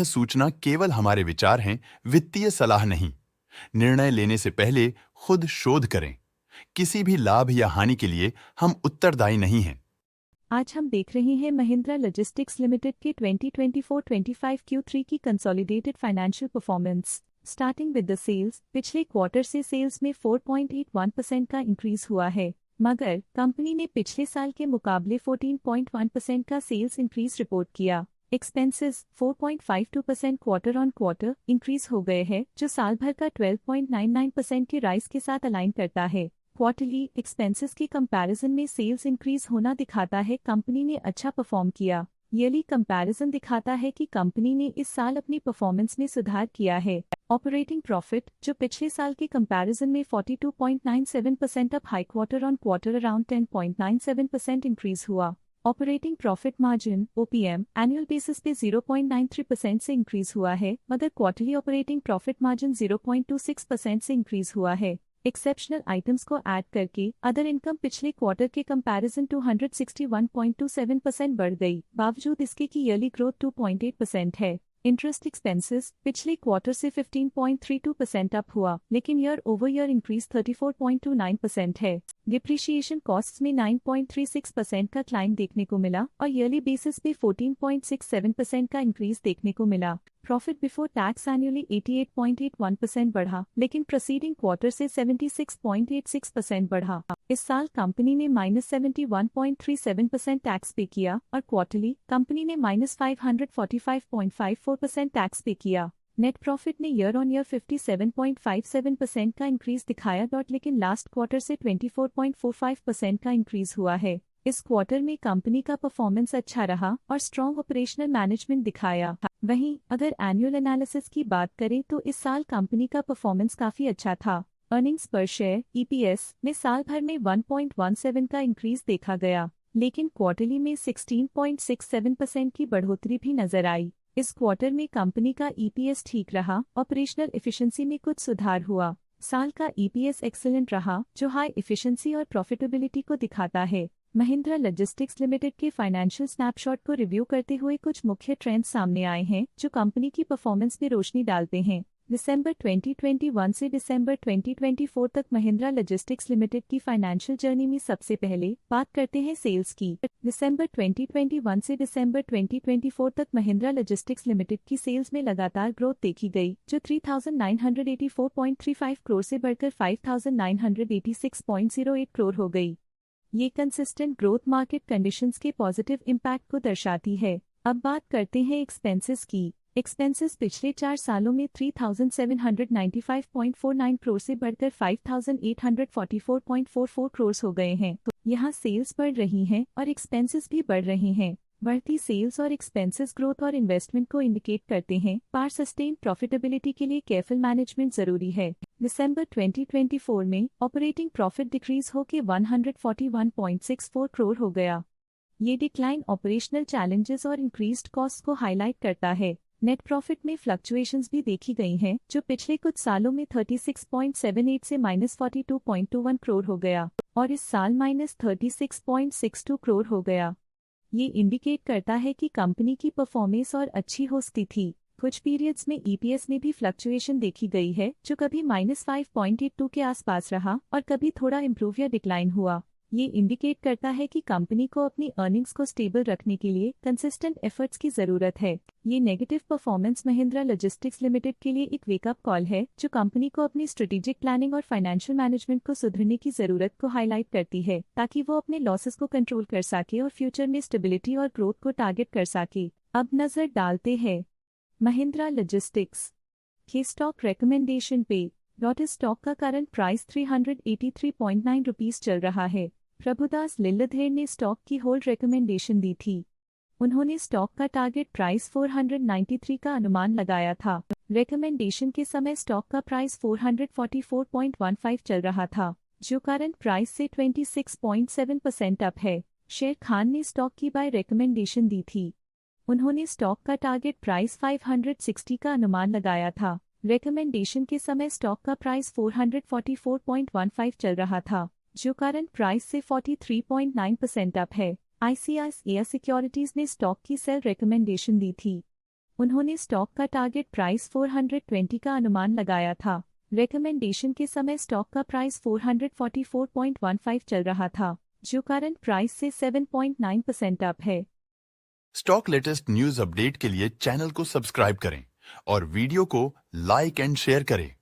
सूचना केवल हमारे विचार हैं, वित्तीय सलाह नहीं। निर्णय लेने से पहले खुद शोध करें। किसी भी लाभ या हानि के लिए हम उत्तरदायी नहीं हैं। आज हम देख रहे हैं महिंद्रा लॉजिस्टिक्स लिमिटेड के 2024-25 Q3 की consolidated financial performance. Starting with the sales, पिछले क्वार्टर से सेल्स में 4.81% का इंक्रीज हुआ है, मगर कंपनी ने पिछले साल के मुकाबले 14.1% का सेल्स इंक्रीज रिपोर्ट किया। Expenses 4.52% quarter on quarter increase हो गए हैं, जो साल भर का 12.99% के राइज के साथ अलाइन करता है। क्वार्टरली एक्सपेंसेस के कंपैरिजन में सेल्स इंक्रीज होना दिखाता है कंपनी ने अच्छा परफॉर्म किया। ईयरली कंपैरिजन दिखाता है कि कंपनी ने इस साल अपनी परफॉर्मेंस में सुधार किया है। ऑपरेटिंग प्रॉफिट, जो पिछले साल के कंपैरिजन में 42.97% up high quarter on quarter around 10.97% increase हुआ। Operating profit margin OPM annual basis पे 0.93% से इंक्रीज हुआ है, मगर क्वार्टरली ऑपरेटिंग प्रॉफिट मार्जिन 0.26% से इंक्रीज हुआ है। एक्सेप्शनल आइटम्स को ऐड करके अदर इनकम पिछले क्वार्टर के कंपैरिजन 261.27% बढ़ गई, बावजूद इसके की ईयरली ग्रोथ 2.8% है। इंटरेस्ट एक्सपेंसेस पिछले क्वार्टर से 15.32% अप हुआ, लेकिन ईयर ओवर ईयर इंक्रीज 34.29% है। डिप्रिशिएशन कॉस्ट्स में 9.36% का क्लाइम देखने को मिला और ईयरली बेसिस पे 14.67% का इंक्रीज देखने को मिला। प्रॉफिट बिफोर टैक्स एनुअली 88.81% बढ़ा, लेकिन प्रोसीडिंग क्वार्टर से 76.86% बढ़ा। इस साल कंपनी ने -71.37% टैक्स पे किया और क्वार्टरली कंपनी ने -545.54% टैक्स पे किया। नेट प्रॉफिट ने ईयर ऑन ईयर 57.57% का इंक्रीज दिखाया, लेकिन लास्ट क्वार्टर से 24.45% का इंक्रीज हुआ है। इस क्वार्टर में कंपनी का परफॉर्मेंस अच्छा रहा और स्ट्रॉन्ग ऑपरेशनल मैनेजमेंट दिखाया। वहीं अगर एनुअल एनालिसिस की बात करें तो इस साल कंपनी का परफॉर्मेंस काफी अच्छा था। अर्निंग्स पर शेयर EPS में साल भर में 1.17 का इंक्रीज देखा गया, लेकिन क्वार्टरली में 16.67% की बढ़ोतरी भी नजर आई। इस क्वार्टर में कंपनी का EPS ठीक रहा, ऑपरेशनल एफिशिएंसी में कुछ सुधार हुआ। साल का EPS एक्सीलेंट रहा, जो हाई एफिशिएंसी और प्रॉफिटेबिलिटी को दिखाता है। महिंद्रा लॉजिस्टिक्स लिमिटेड के फाइनेंशियल स्नैपशॉट को रिव्यू करते हुए कुछ मुख्य ट्रेंड्स सामने आए हैं, जो कंपनी की परफॉर्मेंस में रोशनी डालते हैं। दिसंबर 2021 से दिसंबर 2024 तक महिंद्रा लॉजिस्टिक्स लिमिटेड की फाइनेंशियल जर्नी में सबसे पहले बात करते हैं सेल्स की। दिसंबर 2021 से दिसंबर 2024 तक महिंद्रा लॉजिस्टिक्स लिमिटेड की सेल्स में लगातार ग्रोथ देखी गई, जो 3,984.35 करोड़ से बढ़कर 5,986.08 करोड़ हो गई। ये कंसिस्टेंट ग्रोथ मार्केट कंडीशंस के पॉजिटिव इम्पैक्ट को दर्शाती है। अब बात करते हैं एक्सपेंसेस की। एक्सपेंसेस पिछले 4 सालों में 3,795.49 करोड़ से बढ़कर 5,844.44 करोड़ हो गए हैं। तो यहाँ सेल्स बढ़ रही हैं और एक्सपेंसेस भी बढ़ रहे हैं। बढ़ती सेल्स और एक्सपेंसेस ग्रोथ और इन्वेस्टमेंट को इंडिकेट करते हैं, पर सस्टेन प्रॉफिटेबिलिटी के लिए केयरफुल मैनेजमेंट जरूरी है। दिसंबर 2024 में ऑपरेटिंग प्रॉफिट डिक्रीज होकर 141.64 करोड़ हो गया। ये डिक्लाइन ऑपरेशनल चैलेंजेस और इंक्रीज्ड कॉस्ट को हाईलाइट करता है। नेट प्रॉफिट में फ्लक्चुएशंस भी देखी गई हैं, जो पिछले कुछ सालों में 36.78 से -42.21 करोड़ हो गया और इस साल -36.62 करोड़ हो गया। ये इंडिकेट करता है कि कंपनी की परफॉर्मेंस और अच्छी हो सकती थी। कुछ पीरियड्स में EPS में भी फ्लक्चुएशन देखी गई है, जो कभी -5.82 के आसपास रहा और कभी थोड़ा इम्प्रूव या डिक्लाइन हुआ। ये इंडिकेट करता है कि कंपनी को अपनी अर्निंग्स को स्टेबल रखने के लिए कंसिस्टेंट एफर्ट्स की जरूरत है। ये negative performance Mahindra logistics limited के लिए एक वेकअप कॉल है, जो कंपनी को अपनी स्ट्रेटेजिक प्लानिंग और फाइनेंशियल मैनेजमेंट को सुधरने की जरूरत को हाईलाइट करती है, ताकि वो अपने लॉसेस को कंट्रोल कर सके और फ्यूचर में स्टेबिलिटी और ग्रोथ को टारगेट कर सके। अब नजर डालते हैं महिंद्रा लॉजिस्टिक्स के स्टॉक रिकमेंडेशन पे। स्टॉक का करंट प्राइस 383.9 रुपीस चल रहा है। प्रभुदास लिल्लाधर ने स्टॉक की होल्ड रिकमेंडेशन दी थी। उन्होंने स्टॉक का टारगेट प्राइस 493 का अनुमान लगाया था। रिकमेंडेशन के समय स्टॉक का प्राइस 444.15 चल रहा था, जो करंट प्राइस से 26.7% अप है। शेर खान ने स्टॉक की बाय रिकमेंडेशन दी थी। उन्होंने स्टॉक का टारगेट प्राइस 560 का अनुमान लगाया था। रिकमेंडेशन के समय स्टॉक का प्राइस 444.15 चल रहा था, जो करंट प्राइस से 43.9% अप है। ICICI सिक्योरिटीज ने स्टॉक की सेल रिकमेंडेशन दी थी। उन्होंने स्टॉक का टारगेट प्राइस 420 का अनुमान लगाया था। रिकमेंडेशन के समय स्टॉक का प्राइस 444.15 चल रहा था, जो करंट प्राइस से 7.9% अप है। स्टॉक लेटेस्ट न्यूज अपडेट के लिए चैनल को सब्सक्राइब करें और वीडियो को लाइक एंड शेयर करें।